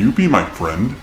you be my friend?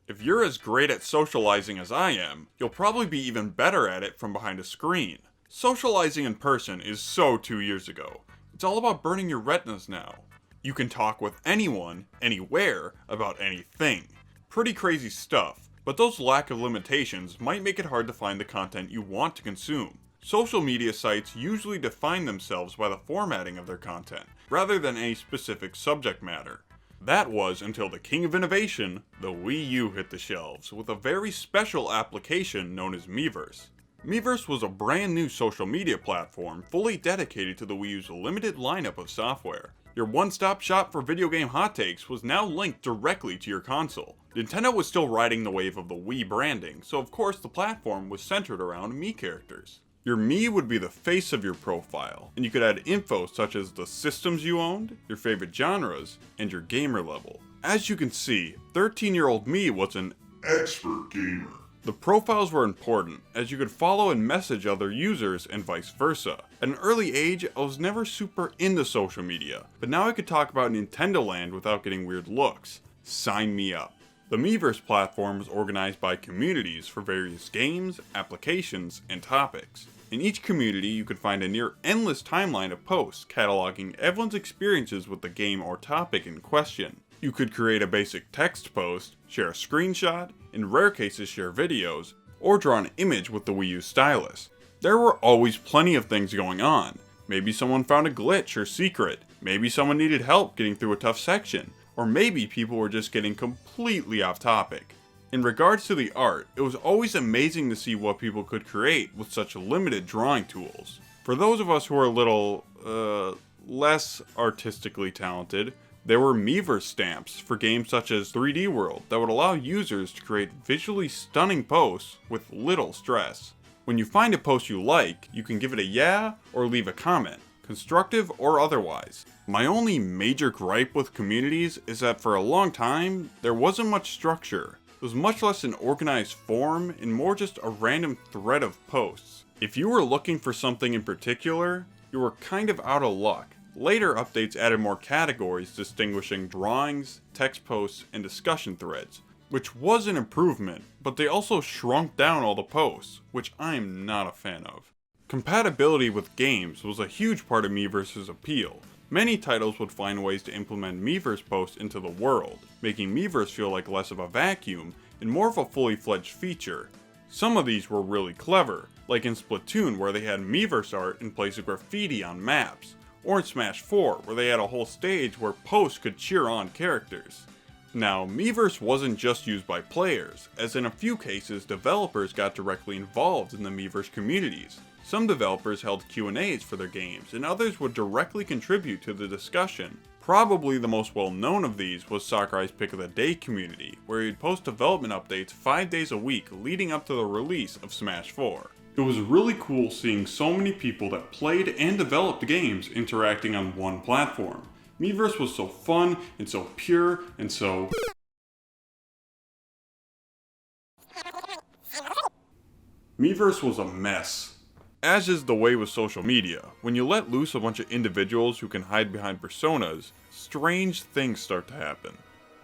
If you're as great at socializing as I am, you'll probably be even better at it from behind a screen. Socializing in person is so 2 years ago. It's all about burning your retinas now. You can talk with anyone, anywhere, about anything. Pretty crazy stuff, but those lack of limitations might make it hard to find the content you want to consume. Social media sites usually define themselves by the formatting of their content, rather than any specific subject matter. That was until the king of innovation, the Wii U, hit the shelves with a very special application known as Miiverse. Miiverse was a brand new social media platform fully dedicated to the Wii U's limited lineup of software. Your one-stop shop for video game hot takes was now linked directly to your console. Nintendo was still riding the wave of the Wii branding, so of course the platform was centered around Mii characters. Your Mii would be the face of your profile, and you could add info such as the systems you owned, your favorite genres, and your gamer level. As you can see, 13-year-old Mii was an Expert gamer. The profiles were important, as you could follow and message other users and vice versa. At an early age, I was never super into social media, but now I could talk about Nintendo Land without getting weird looks. Sign me up. The Miiverse platform was organized by communities for various games, applications, and topics. In each community, you could find a near endless timeline of posts cataloging everyone's experiences with the game or topic in question. You could create a basic text post, share a screenshot, in rare cases share videos, or draw an image with the Wii U stylus. There were always plenty of things going on. Maybe someone found a glitch or secret, maybe someone needed help getting through a tough section, or maybe people were just getting completely off topic. In regards to the art, it was always amazing to see what people could create with such limited drawing tools. For those of us who are a little, less artistically talented, there were Miiverse stamps for games such as 3D World that would allow users to create visually stunning posts with little stress. When you find a post you like, you can give it a yeah or leave a comment, constructive or otherwise. My only major gripe with communities is that for a long time, there wasn't much structure. It was much less an organized form and more just a random thread of posts. If you were looking for something in particular, you were kind of out of luck. Later updates added more categories distinguishing drawings, text posts, and discussion threads, which was an improvement, but they also shrunk down all the posts, which I'm not a fan of. Compatibility with games was a huge part of Miiverse's appeal. Many titles would find ways to implement Miiverse posts into the world, making Miiverse feel like less of a vacuum and more of a fully fledged feature. Some of these were really clever, like in Splatoon where they had Miiverse art in place of graffiti on maps, or in Smash 4 where they had a whole stage where posts could cheer on characters. Now, Miiverse wasn't just used by players, as in a few cases developers got directly involved in the Miiverse communities. Some developers held Q&As for their games, and others would directly contribute to the discussion. Probably the most well known of these was Sakurai's Pick of the Day community, where he'd post development updates 5 days a week leading up to the release of Smash 4. It was really cool seeing so many people that played and developed games interacting on one platform. Miiverse was so fun and so pure and so... Miiverse was a mess. As is the way with social media, when you let loose a bunch of individuals who can hide behind personas, strange things start to happen.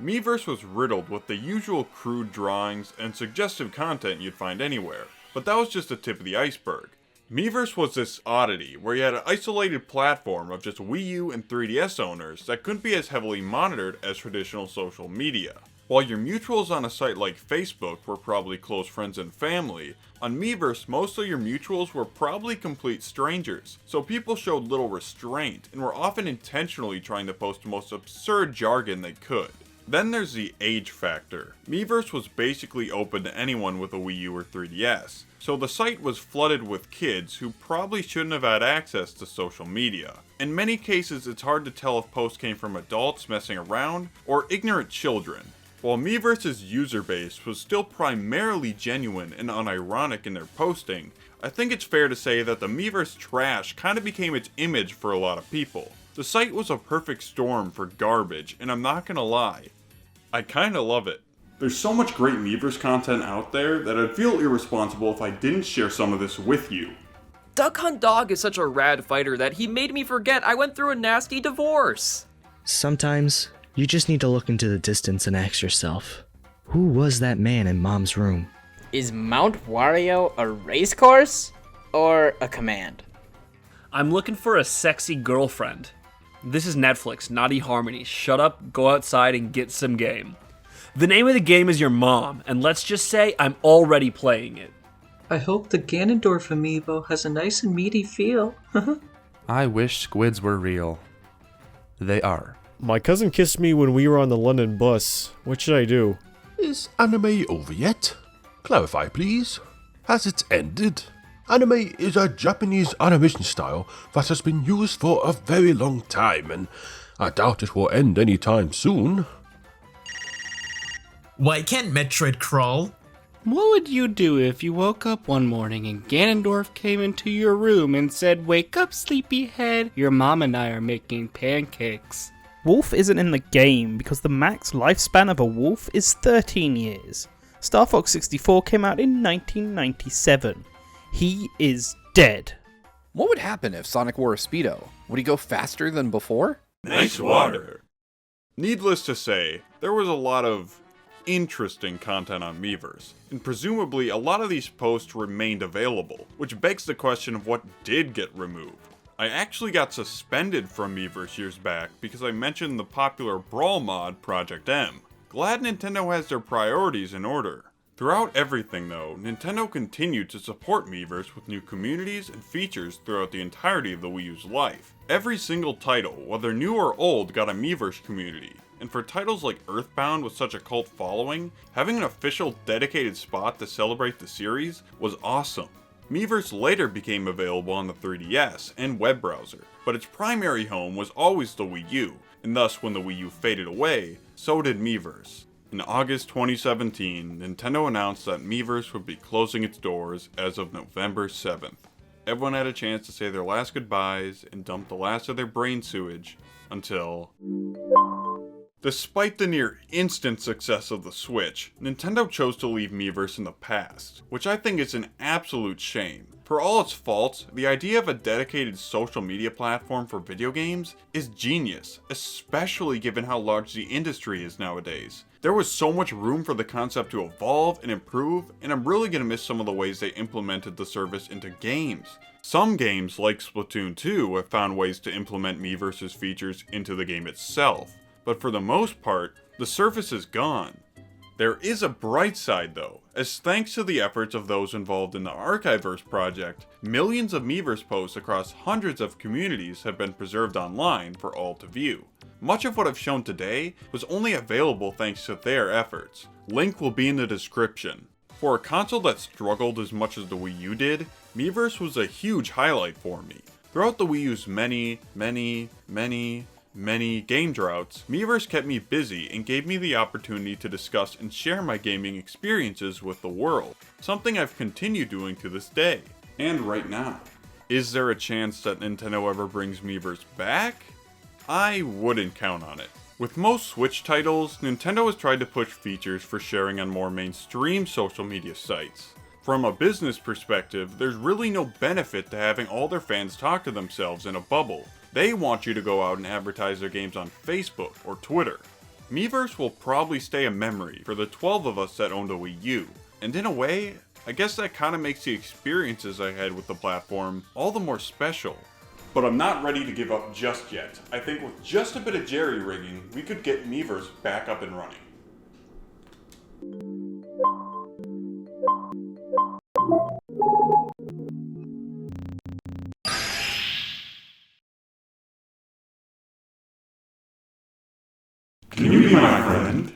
Miiverse was riddled with the usual crude drawings and suggestive content you'd find anywhere, but that was just the tip of the iceberg. Miiverse was this oddity where you had an isolated platform of just Wii U and 3DS owners that couldn't be as heavily monitored as traditional social media. While your mutuals on a site like Facebook were probably close friends and family, on Miiverse most of your mutuals were probably complete strangers, so people showed little restraint and were often intentionally trying to post the most absurd jargon they could. Then there's the age factor. Miiverse was basically open to anyone with a Wii U or 3DS, so the site was flooded with kids who probably shouldn't have had access to social media. In many cases, it's hard to tell if posts came from adults messing around or ignorant children. While Miiverse's user base was still primarily genuine and unironic in their posting, I think it's fair to say that the Miiverse trash kinda became its image for a lot of people. The site was a perfect storm for garbage, and I'm not gonna lie, I kinda love it. There's so much great Miiverse content out there that I'd feel irresponsible if I didn't share some of this with you. Duck Hunt Dog is such a rad fighter that he made me forget I went through a nasty divorce. Sometimes, you just need to look into the distance and ask yourself, who was that man in Mom's room? Is Mount Wario a race course or a command? I'm looking for a sexy girlfriend. This is Netflix, not eHarmony. Shut up, go outside, and get some game. The name of the game is your mom, and let's just say I'm already playing it. I hope the Ganondorf amiibo has a nice and meaty feel. I wish squids were real. They are. My cousin kissed me when we were on the London bus. What should I do? Is anime over yet? Clarify, please. Has it ended? Anime is a Japanese animation style that has been used for a very long time, and I doubt it will end anytime soon. Why can't Metroid crawl? What would you do if you woke up one morning and Ganondorf came into your room and said, "Wake up, sleepyhead, your mom and I are making pancakes"? Wolf isn't in the game because the max lifespan of a wolf is 13 years. Star Fox 64 came out in 1997. He is dead. What would happen if Sonic wore a Speedo? Would he go faster than before? Nice water. Needless to say, there was a lot of interesting content on Miiverse, and presumably a lot of these posts remained available, which begs the question of what did get removed. I actually got suspended from Miiverse years back because I mentioned the popular Brawl mod Project M. Glad Nintendo has their priorities in order. Throughout everything though, Nintendo continued to support Miiverse with new communities and features throughout the entirety of the Wii U's life. Every single title, whether new or old, got a Miiverse community, and for titles like Earthbound with such a cult following, having an official dedicated spot to celebrate the series was awesome. Miiverse later became available on the 3DS and web browser, but its primary home was always the Wii U, and thus when the Wii U faded away, so did Miiverse. In August 2017, Nintendo announced that Miiverse would be closing its doors as of November 7th. Everyone had a chance to say their last goodbyes and dump the last of their brain sewage until... Despite the near instant success of the Switch, Nintendo chose to leave Miiverse in the past, which I think is an absolute shame. For all its faults, the idea of a dedicated social media platform for video games is genius, especially given how large the industry is nowadays. There was so much room for the concept to evolve and improve, and I'm really gonna miss some of the ways they implemented the service into games. Some games, like Splatoon 2, have found ways to implement Miiverse's features into the game itself, but for the most part, the surface is gone. There is a bright side though, as thanks to the efforts of those involved in the Archiverse project, millions of Miiverse posts across hundreds of communities have been preserved online for all to view. Much of what I've shown today was only available thanks to their efforts. Link will be in the description. For a console that struggled as much as the Wii U did, Miiverse was a huge highlight for me. Throughout the Wii U's many game droughts, Miiverse kept me busy and gave me the opportunity to discuss and share my gaming experiences with the world, something I've continued doing to this day, and right now. Is there a chance that Nintendo ever brings Miiverse back? I wouldn't count on it. With most Switch titles, Nintendo has tried to push features for sharing on more mainstream social media sites. From a business perspective, there's really no benefit to having all their fans talk to themselves in a bubble. They want you to go out and advertise their games on Facebook or Twitter. Miiverse will probably stay a memory for the 12 of us that owned a Wii U, and in a way, I guess that kinda makes the experiences I had with the platform all the more special. But I'm not ready to give up just yet. I think with just a bit of jerry-rigging, we could get Miiverse back up and running. Can you be my friend?